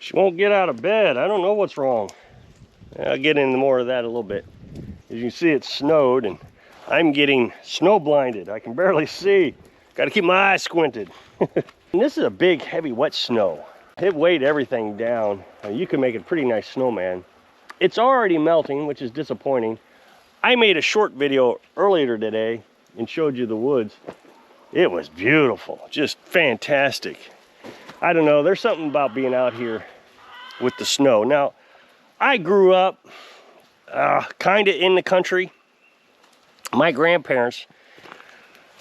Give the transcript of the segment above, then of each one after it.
She won't get out of bed. I don't know what's wrong. I'll get into more of that a little bit. As you can see, it snowed and I'm getting snow blinded. I can barely see. Got to keep my eyes squinted. And this is a big, heavy, wet snow. It weighed everything down. You can make a pretty nice snowman. It's already melting, which is disappointing. I made a short video earlier today and showed you the woods. It was beautiful, just fantastic. I don't know, there's something about being out here with the snow. Now, I grew up kind of in the country. My grandparents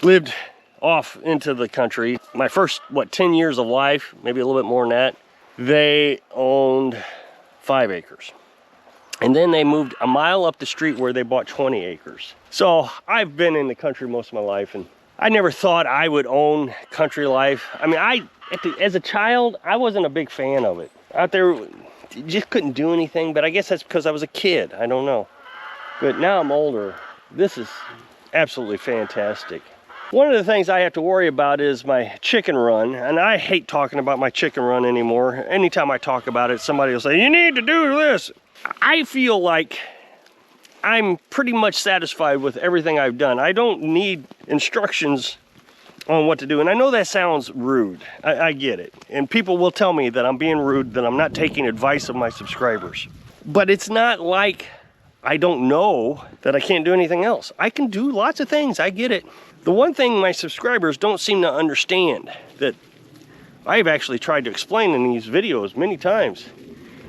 lived off into the country. My first, 10 years of life, maybe a little bit more than that, they owned 5 acres. And then they moved a mile up the street where they bought 20 acres. So I've been in the country most of my life, and I never thought I would own country life. I mean, as a child, I wasn't a big fan of it. Out there, you just couldn't do anything, but I guess that's because I was a kid. I don't know. But now I'm older. This is absolutely fantastic. One of the things I have to worry about is my chicken run, and I hate talking about my chicken run anymore. Anytime I talk about it, somebody will say, you need to do this. I feel like I'm pretty much satisfied with everything I've done. I don't need instructions on what to do. And I know that sounds rude. I get it. And people will tell me that I'm being rude, that I'm not taking advice of my subscribers. But it's not like I don't know that I can't do anything else. I can do lots of things. I get it. The one thing my subscribers don't seem to understand, that I've actually tried to explain in these videos many times,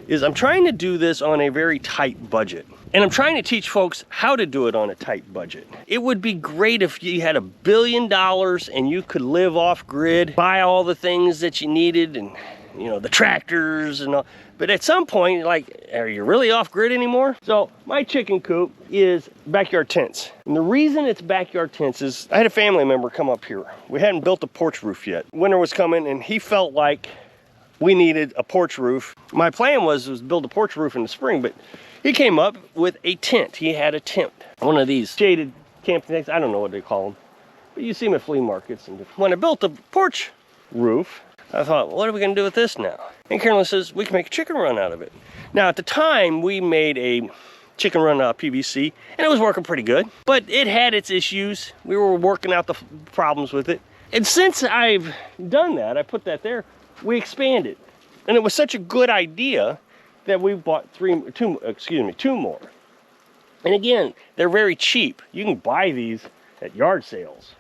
is I'm trying to do this on a very tight budget. And I'm trying to teach folks how to do it on a tight budget. It would be great if you had $1 billion and you could live off grid, buy all the things that you needed, and you know, the tractors and all. But at some point, like, are you really off grid anymore? So my chicken coop is backyard tents. And the reason it's backyard tents is I had a family member come up here. We hadn't built a porch roof yet. Winter was coming and he felt like we needed a porch roof. My plan was build a porch roof in the spring, but he came up with a tent. He had a tent, one of these shaded camping things. I don't know what they call them, but you see them at flea markets. And when I built the porch roof, I thought, well, what are we gonna do with this now? And Carolyn says, we can make a chicken run out of it. Now at the time, we made a chicken run out of PVC and it was working pretty good, but it had its issues. We were working out the problems with it. And since I've done that, I put that there, we expanded. And it was such a good idea that we bought two more. And again, they're very cheap. You can buy these at yard sales.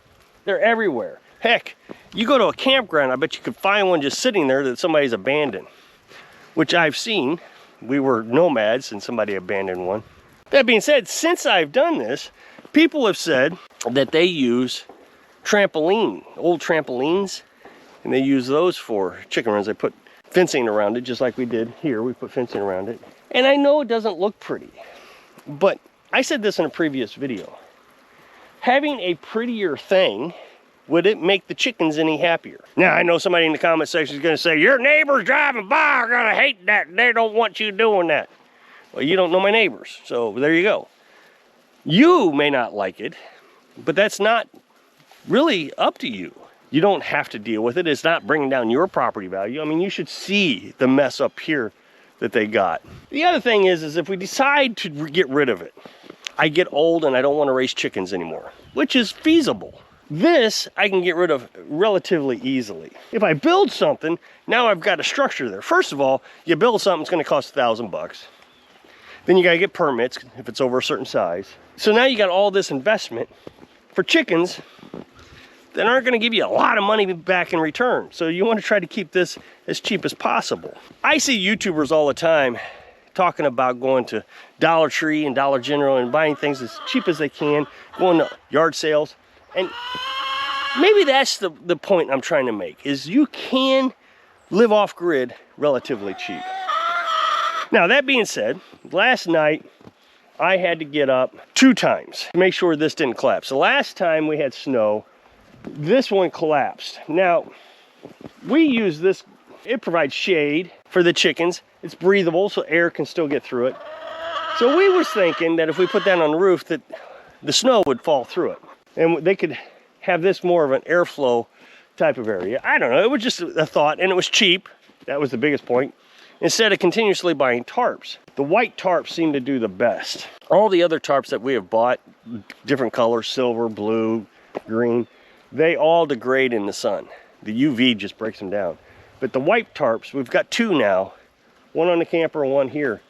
They're everywhere. Heck, you go to a campground, I bet you could find one just sitting there that somebody's abandoned, which I've seen. We were nomads and somebody abandoned one. That being said, since I've done this, people have said that they use old trampolines, and they use those for chicken runs. They put fencing around it, just like we did here. We put fencing around it. And I know it doesn't look pretty, but I said this in a previous video. Having a prettier thing, would it make the chickens any happier? Now, I know somebody in the comment section is going to say, your neighbors driving by are going to hate that. They don't want you doing that. Well, you don't know my neighbors, so there you go. You may not like it, but that's not really up to you. You don't have to deal with it. It's not bringing down your property value. I mean, you should see the mess up here that they got. The other thing is if we decide to get rid of it, I get old and I don't want to raise chickens anymore, which is feasible. This I can get rid of relatively easily. If I build something, now I've got a structure there. First of all, you build something, it's going to cost $1,000. Then you got to get permits if it's over a certain size. So now you got all this investment for chickens that aren't going to give you a lot of money back in return. So you want to try to keep this as cheap as possible. I see YouTubers all the time talking about going to Dollar Tree and Dollar General and buying things as cheap as they can, going to yard sales. And maybe that's the point I'm trying to make, is you can live off grid relatively cheap. Now, that being said, last night I had to get up 2 times to make sure this didn't collapse. The last time we had snow, this one collapsed. Now, we use this, it provides shade for the chickens. It's breathable, so air can still get through it. So we was thinking that if we put that on the roof, that the snow would fall through it. And they could have this more of an airflow type of area. I don't know, it was just a thought, and it was cheap. That was the biggest point. instead of continuously buying tarps. The white tarps seem to do the best. All the other tarps that we have bought, different colors, silver, blue, green, they all degrade in the sun. The UV just breaks them down. But the white tarps, we've got 2 now, one on the camper and one here,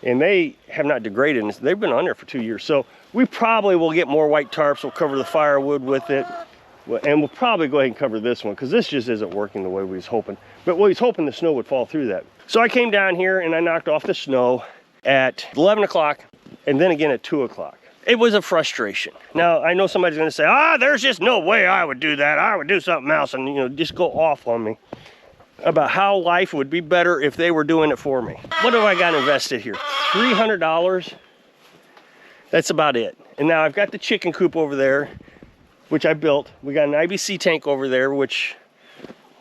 and they have not degraded. They've been on there for 2 years. So we probably will get more white tarps. We'll cover the firewood with it. And we'll probably go ahead and cover this one because this just isn't working the way we was hoping. But we was hoping the snow would fall through that. So I came down here and I knocked off the snow at 11 o'clock and then again at 2 o'clock. It was a frustration. Now, I know somebody's gonna say, there's just no way I would do that. I would do something else, and just go off on me about how life would be better if they were doing it for me. What have I got invested here? $300. That's about it. And now I've got the chicken coop over there, which I built. We got an IBC tank over there, which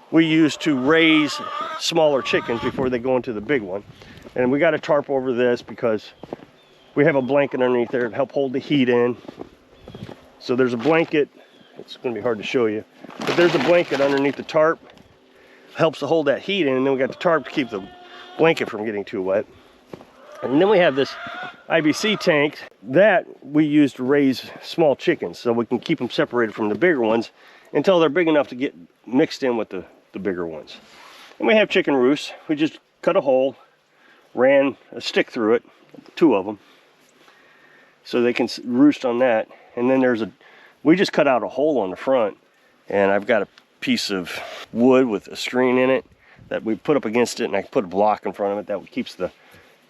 we use to raise smaller chickens before they go into the big one. And we got a tarp over this because we have a blanket underneath there to help hold the heat in. So there's a blanket, it's gonna be hard to show you, but there's a blanket underneath the tarp, helps to hold that heat in, and then we got the tarp to keep the blanket from getting too wet. And then we have this IBC tank that we use to raise small chickens so we can keep them separated from the bigger ones until they're big enough to get mixed in with the bigger ones. And we have chicken roosts. We just cut a hole, ran a stick through it, 2 of them, so they can roost on that. And then we just cut out a hole on the front, and I've got a piece of wood with a screen in it that we put up against it, and I put a block in front of it that keeps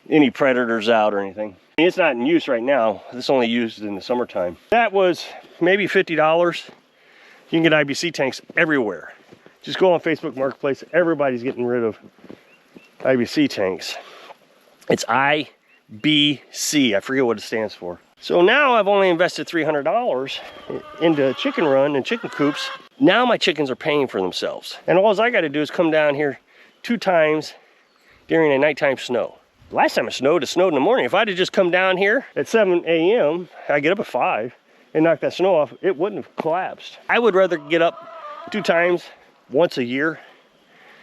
any predators out or anything. It's not in use right now. It's only used in the summertime. That was maybe $50. You can get IBC tanks everywhere. Just go on Facebook Marketplace. Everybody's getting rid of IBC tanks. It's IBC. I forget what it stands for. So now I've only invested $300 into chicken run and chicken coops. Now my chickens are paying for themselves. And all I got to do is come down here 2 times during a nighttime snow. Last time it snowed in the morning. If I'd have just come down here at 7 a.m., I get up at 5 and knock that snow off, it wouldn't have collapsed. I would rather get up 2 times once a year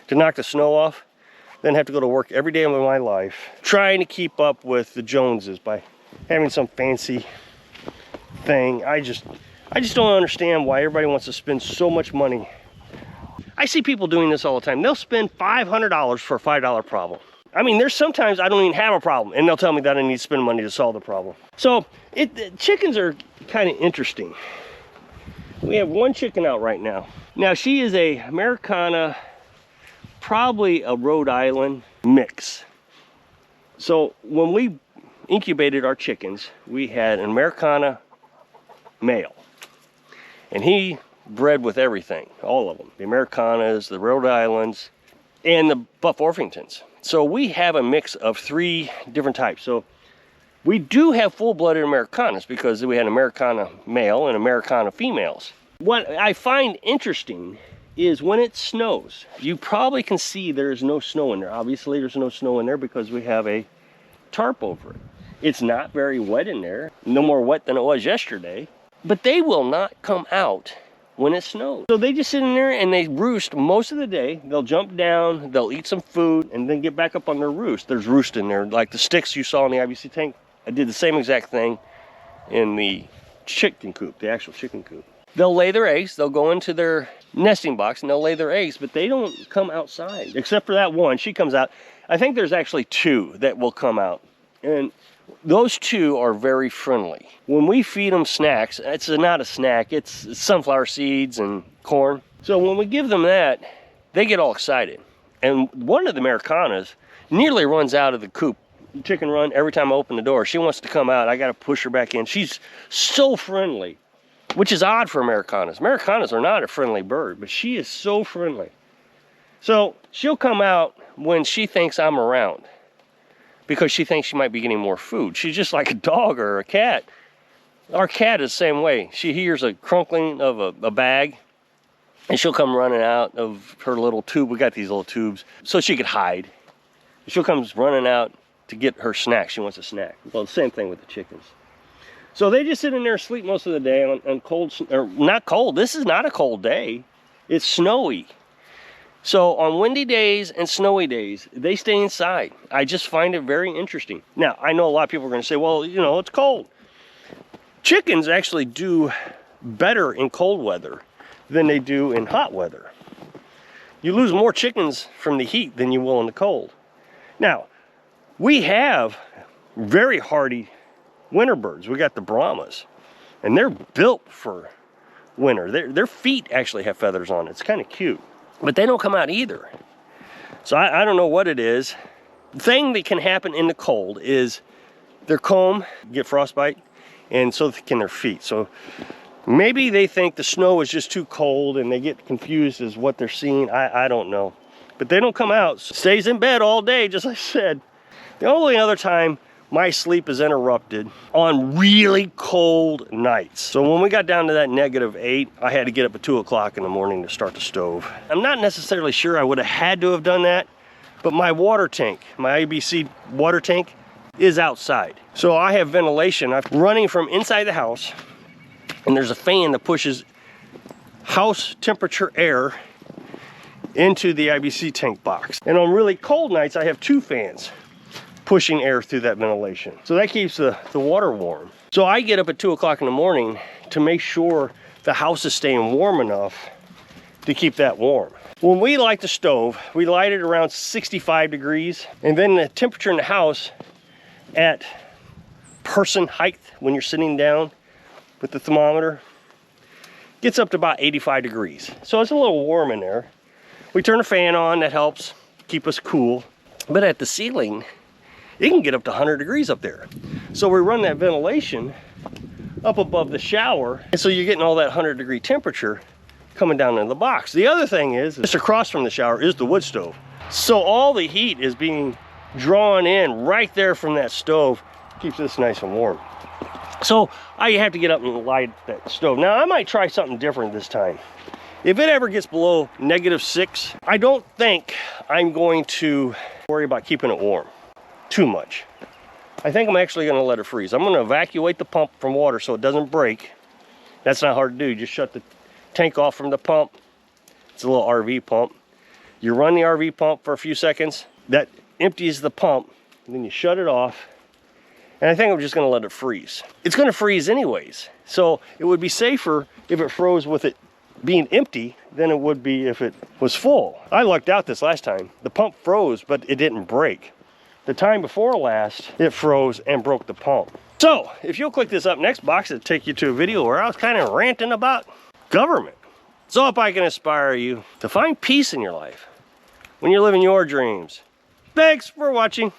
to knock the snow off than have to go to work every day of my life trying to keep up with the Joneses by having some fancy thing. I just don't understand why everybody wants to spend so much money. I see people doing this all the time. They'll spend $500 for a $5 problem. I mean, there's sometimes I don't even have a problem, and they'll tell me that I need to spend money to solve the problem. So chickens are kind of interesting. We have 1 chicken out right now. Now she is a Americana, probably a Rhode Island mix. So when we incubated our chickens, we had an Americana male, and he bred with everything, all of them, the Americanas, the Rhode Islands, and the Buff Orpingtons. So we have a mix of 3 different types. So we do have full-blooded Americanas because we had Americana male and Americana females. What I find interesting is when it snows, you probably can see there's no snow in there. Obviously there's no snow in there because we have a tarp over it. It's not very wet in there, no more wet than it was yesterday, but they will not come out when it snows. So they just sit in there and they roost most of the day. They'll jump down, they'll eat some food, and then get back up on their roost. There's roost in there, like the sticks you saw in the IBC tank. I did the same exact thing in the chicken coop, the actual chicken coop. They'll lay their eggs, they'll go into their nesting box and they'll lay their eggs, but they don't come outside, except for that one. She comes out. I think there's actually 2 that will come out, and those 2 are very friendly. When we feed them snacks, it's not a snack, it's sunflower seeds and corn. So when we give them that, they get all excited. And one of the Americanas nearly runs out of the coop, chicken run, every time I open the door. She wants to come out, I gotta push her back in. She's so friendly, which is odd for Americanas. Americanas are not a friendly bird, but she is so friendly. So she'll come out when she thinks I'm around, because she thinks she might be getting more food. She's just like a dog or a cat. Our cat is the same way. She hears a crunkling of a bag, and she'll come running out of her little tube. We got these little tubes, so she could hide. She'll come running out to get her snack. She wants a snack. Well, the same thing with the chickens. So they just sit in there and sleep most of the day on cold, or not cold. This is not a cold day. It's snowy. So on windy days and snowy days, they stay inside. I just find it very interesting. Now, I know a lot of people are going to say, well, you know, it's cold. Chickens actually do better in cold weather than they do in hot weather. You lose more chickens from the heat than you will in the cold. Now, we have very hardy winter birds. We got the Brahmas, and they're built for winter. Their feet actually have feathers on it. It's kind of cute, but they don't come out either. So I don't know what it is. The thing that can happen in the cold is their comb get frostbite, and so can their feet. So maybe they think the snow is just too cold and they get confused as what they're seeing. I don't know. But they don't come out. Stays in bed all day, just like I said. The only other time my sleep is interrupted on really cold nights. So when we got down to that -8, I had to get up at 2 o'clock in the morning to start the stove. I'm not necessarily sure I would have had to have done that, but my water tank, my IBC water tank, is outside. So I have ventilation. I'm running from inside the house, and there's a fan that pushes house temperature air into the IBC tank box. And on really cold nights, I have 2 fans pushing air through that ventilation. So that keeps the water warm. So I get up at 2 o'clock in the morning to make sure the house is staying warm enough to keep that warm. When we light the stove, we light it around 65 degrees, and then the temperature in the house at person height when you're sitting down with the thermometer gets up to about 85 degrees. So it's a little warm in there. We turn a fan on, that helps keep us cool. But at the ceiling, it can get up to 100 degrees up there. So we run that ventilation up above the shower, and so you're getting all that 100-degree temperature coming down into the box. The other thing is, just across from the shower is the wood stove. So all the heat is being drawn in right there from that stove, keeps this nice and warm. So I have to get up and light that stove. Now I might try something different this time. If it ever gets below -6, I don't think I'm going to worry about keeping it warm too much. I think I'm actually going to let it freeze. I'm going to evacuate the pump from water so it doesn't break. That's not hard to do. Just shut the tank off from the pump. It's a little RV pump. You run the RV pump for a few seconds. That empties the pump, and then you shut it off. And I think I'm just going to let it freeze. It's going to freeze anyways. So it would be safer if it froze with it being empty than it would be if it was full. I lucked out this last time. The pump froze, but it didn't break. The time before last, it froze and broke the pump. So if you'll click this up next box, it'll take you to a video where I was kind of ranting about government. So if I can inspire you to find peace in your life when you're living your dreams. Thanks for watching.